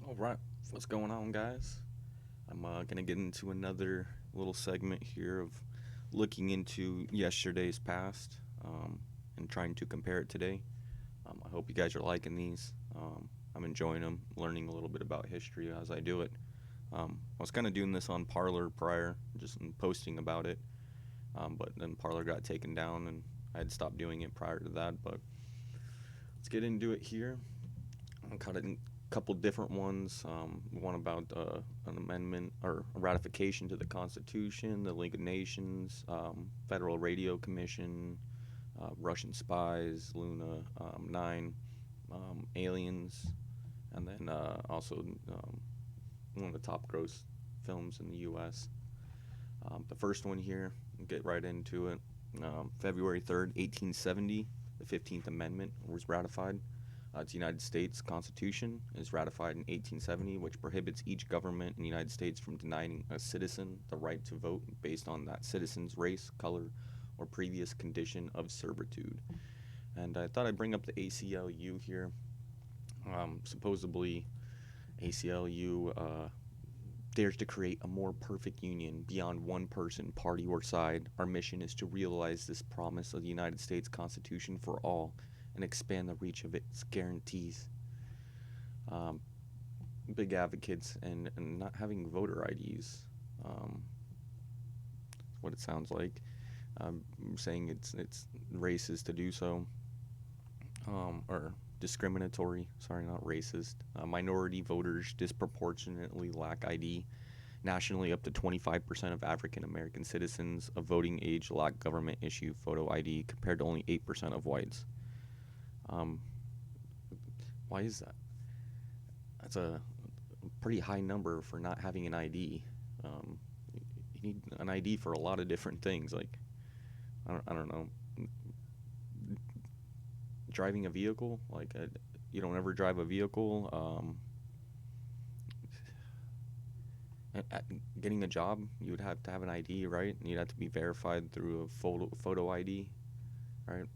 All right, what's going on, guys? I'm gonna get into another little segment here of looking into yesterday's past and trying to compare it today. I hope you guys are liking these. I'm enjoying them, learning a little bit about history as I do it. I was kind of doing this on Parlor prior, just posting about it, but then Parlor got taken down and I had stopped doing it prior to that. But let's get into it here. I cut it in a couple different ones. One about an amendment or a ratification to the Constitution, the League of Nations, Federal Radio Commission, Russian spies, Luna 9, aliens, and then also one of the top gross films in the U.S. The first one here, we'll get right into it. February 3rd, 1870, the 15th Amendment was ratified. It's the United States Constitution is ratified in 1870, which prohibits each government in the United States from denying a citizen the right to vote based on that citizen's race, color, or previous condition of servitude. And I thought I'd bring up the ACLU here. Supposedly, ACLU dares to create a more perfect union beyond one person, party, or side. Our mission is to realize this promise of the United States Constitution for all and expand the reach of its guarantees. Um, Big advocates and not having voter IDs. Um, what it sounds like. Saying it's racist to do so, or discriminatory. Sorry, not racist. Minority voters disproportionately lack ID. Nationally, up to 25% of African American citizens of voting age lack government issued photo ID, compared to only 8% of whites. Um, why is that? That's a pretty high number for not having an ID. Um, you need an ID for a lot of different things. Like I don't know, driving a vehicle. Like you don't ever drive a vehicle. Getting a job, you would have to have an ID, right? And you'd have to be verified through a photo ID, right?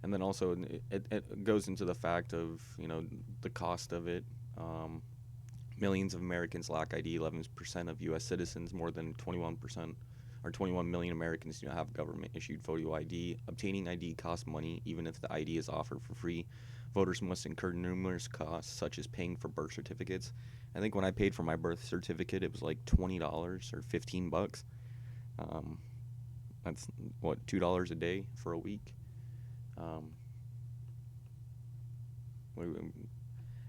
And then also it goes into the fact of the cost of it. Um, Millions of Americans lack ID. 11% of U.S. citizens, more than 21% or 21 million Americans, do not have government issued photo ID. Obtaining ID costs money, even if the ID is offered for free. Voters must incur numerous costs, such as paying for birth certificates. I think when I paid for my birth certificate, it was like $20 or $15. Um, that's what, $2 a day for a week. Um,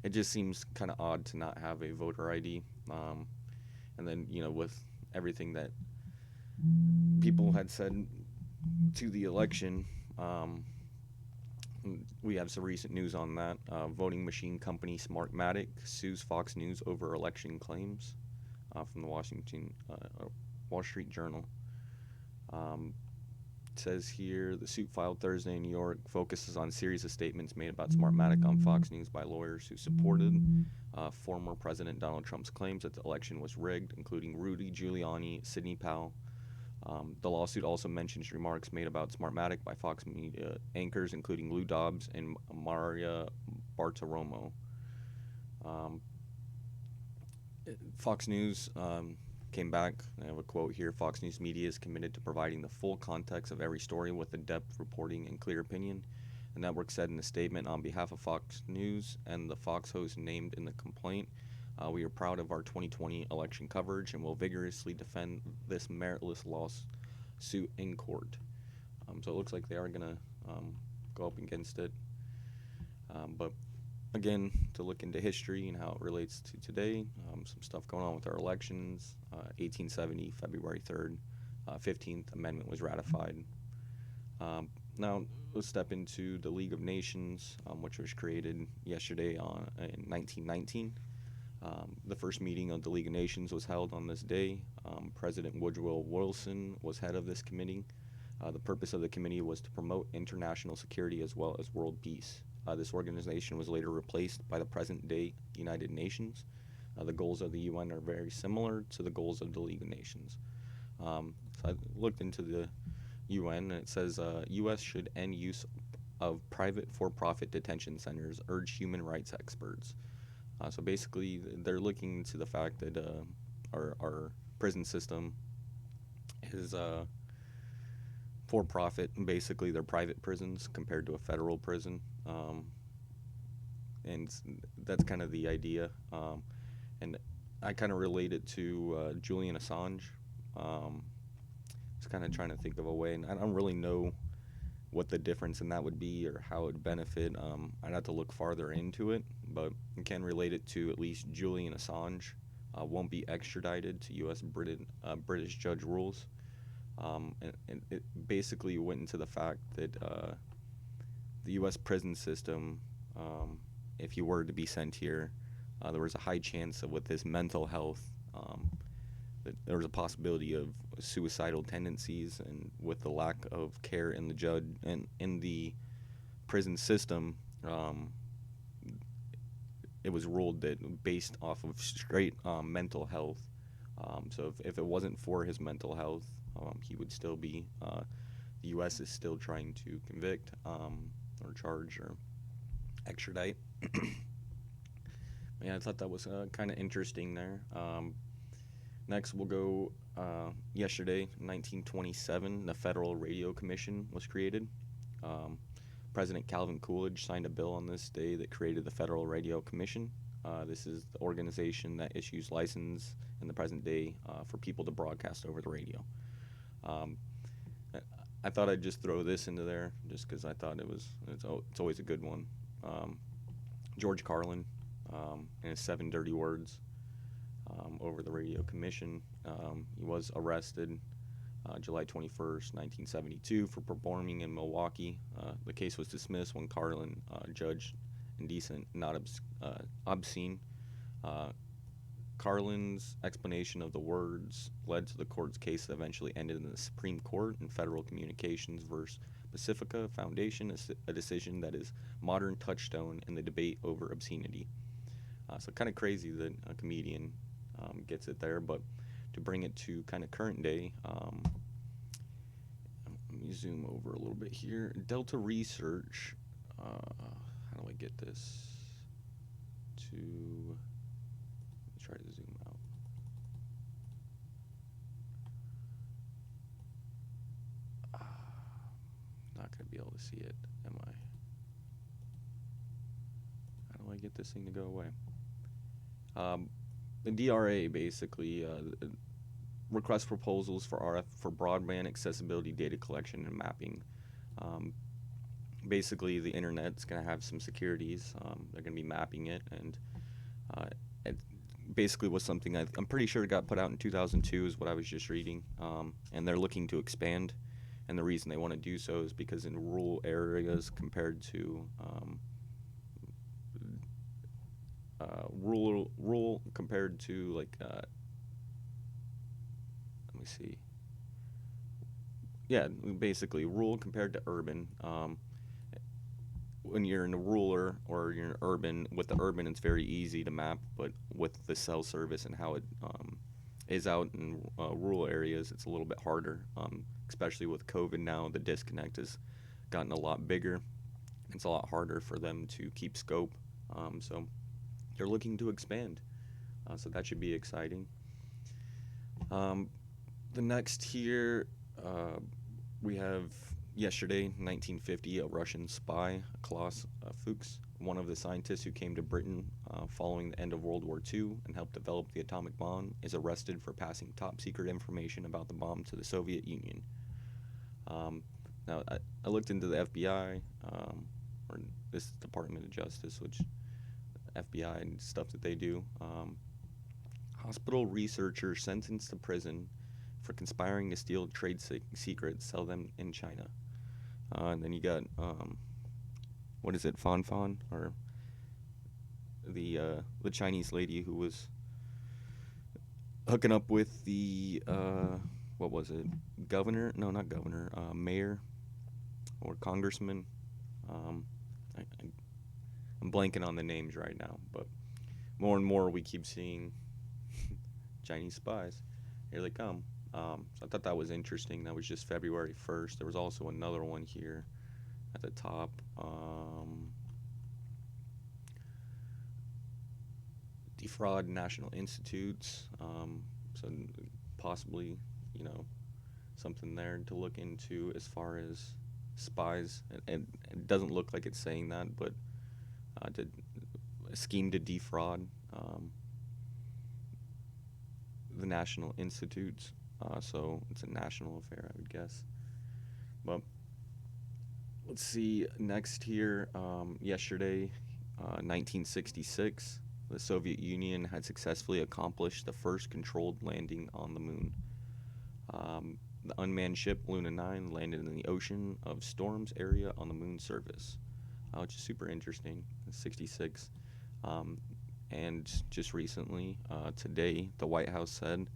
it just seems kind of odd to not have a voter ID. And then with everything that people had said to the election, um, we have some recent news on that. Voting machine company Smartmatic sues Fox News over election claims, from the Wall Street Journal. Um, it says here the suit filed Thursday in New York focuses on a series of statements made about Smartmatic on Fox News by lawyers who supported former President Donald Trump's claims that the election was rigged, including Rudy Giuliani, Sidney Powell. The lawsuit also mentions remarks made about Smartmatic by Fox Media anchors, including Lou Dobbs and Maria Bartiromo. Um, Fox News came back. I have a quote here. Fox News Media is committed to providing the full context of every story with in-depth reporting and clear opinion. The network said in a statement on behalf of Fox News and the Fox host named in the complaint, we are proud of our 2020 election coverage and will vigorously defend this meritless lawsuit in court. So it looks like they are going to go up against it. But again, to look into history and how it relates to today, some stuff going on with our elections. 1870, February 3rd, 15th Amendment was ratified. Now, let's step into the League of Nations, which was created yesterday in 1919. The first meeting of the League of Nations was held on this day. President Woodrow Wilson was head of this committee. The purpose of the committee was to promote international security as well as world peace. This organization was later replaced by the present-day United Nations. The goals of the UN are very similar to the goals of the League of Nations. So I looked into the UN, and it says U.S. should end use of private for-profit detention centers, urge human rights experts. So basically, they're looking to the fact that our prison system is for profit. Basically, they're private prisons compared to a federal prison, and that's kind of the idea. And I kind of relate it to Julian Assange. Um, I was kind of trying to think of a way, and I don't really know what the difference in that would be or how it would benefit. I'd have to look farther into it, but I can relate it to at least Julian Assange won't be extradited to U.S. British judge rules. And it basically went into the fact that the U.S. prison system, if he were to be sent here, there was a high chance of with his mental health that there was a possibility of suicidal tendencies, and with the lack of care in the judge and in the prison system, it was ruled that based off of straight mental health. So if it wasn't for his mental health, he would still be. The U.S. is still trying to convict or charge or extradite. Yeah, I thought that was kind of interesting there. Next, we'll go yesterday, 1927, the Federal Radio Commission was created. President Calvin Coolidge signed a bill on this day that created the Federal Radio Commission. This is the organization that issues license in the present day for people to broadcast over the radio. Um, I thought I'd just throw this into there just because I thought it's always a good one. George Carlin, in his 7 Dirty Words, over the Radio Commission. He was arrested July 21st, 1972 for performing in Milwaukee. The case was dismissed when Carlin judged indecent, not obscene. Carlin's explanation of the words led to the court's case that eventually ended in the Supreme Court in Federal Communications versus Pacifica Foundation, a decision that is modern touchstone in the debate over obscenity. So kind of crazy that a comedian gets it there, but to bring it to kind of current day, let me zoom over a little bit here. Delta Research, how do I get this to, let me try to zoom out. Not going to be able to see it, am I? How do I get this thing to go away? The DRA basically requests proposals for RF for broadband accessibility data collection and mapping. Basically, the internet's going to have some securities. They're going to be mapping it, and it basically was something I'm pretty sure it got put out in 2002 is what I was just reading, and they're looking to expand. And the reason they want to do so is because in rural areas compared to rural compared to like let me see, yeah, basically rural compared to urban. When you're in a rural or you're in urban, with the urban it's very easy to map, but with the cell service and how it is out in rural areas, it's a little bit harder, especially with COVID now. The disconnect has gotten a lot bigger. It's a lot harder for them to keep scope, so they're looking to expand, so that should be exciting. The next here, we have yesterday, 1950, a Russian spy, Klaus Fuchs, one of the scientists who came to Britain following the end of World War II and helped develop the atomic bomb, is arrested for passing top-secret information about the bomb to the Soviet Union. Now, I looked into the FBI, or this Department of Justice, which FBI and stuff that they do. Hospital researcher sentenced to prison for conspiring to steal trade secrets, sell them in China. And then you got, what is it, Fan, or the Chinese lady who was hooking up with the, what was it, governor? No, not governor, mayor or congressman. I'm blanking on the names right now, but more and more we keep seeing Chinese spies. Here they come. So I thought that was interesting. That was just February 1st. There was also another one here at the top. defraud national institutes. So possibly, you know, something there to look into as far as spies. And it doesn't look like it's saying that, but to a scheme to defraud the national institutes. So it's a national affair, I would guess. But let's see next here. Yesterday, 1966, the Soviet Union had successfully accomplished the first controlled landing on the moon. The unmanned ship Luna 9 landed in the Ocean of Storms area on the moon's surface, which is super interesting. 66. And just recently, today, the White House said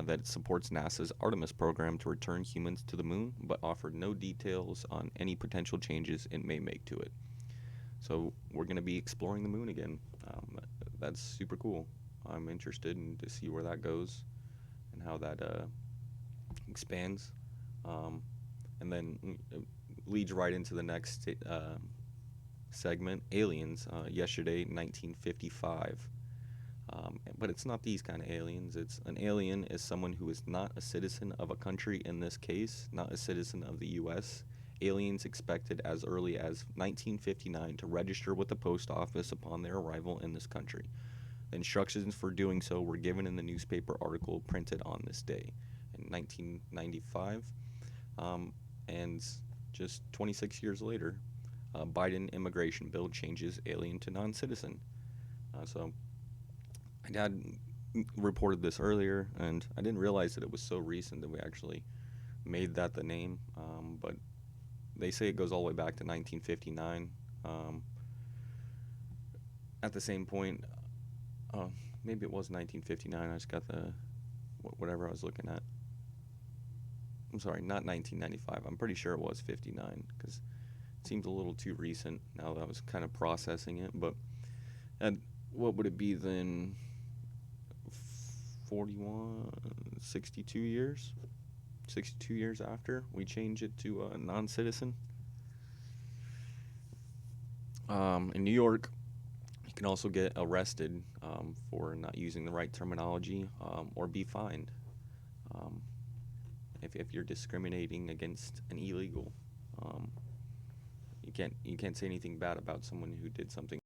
that it supports NASA's Artemis program to return humans to the moon, but offered no details on any potential changes it may make to it. So we're going to be exploring the moon again. That's super cool. I'm interested in to see where that goes and how that expands. And then leads right into the next segment, aliens. Yesterday, 1955. But it's not these kind of aliens. It's an alien is someone who is not a citizen of a country, in this case, not a citizen of the U.S. Aliens expected as early as 1959 to register with the post office upon their arrival in this country. The instructions for doing so were given in the newspaper article printed on this day in 1995. And just 26 years later, Biden immigration bill changes alien to non-citizen. So my dad reported this earlier, and I didn't realize that it was so recent that we actually made that the name. But they say it goes all the way back to 1959. At the same point, maybe it was 1959. I just got the whatever I was looking at. I'm sorry, not 1995. I'm pretty sure it was 59 because it seems a little too recent now that I was kind of processing it. But what would it be then? 41, 62 years? 62 years after we change it to a non-citizen. In New York, you can also get arrested for not using the right terminology or be fined if you're discriminating against an illegal. You can't say anything bad about someone who did something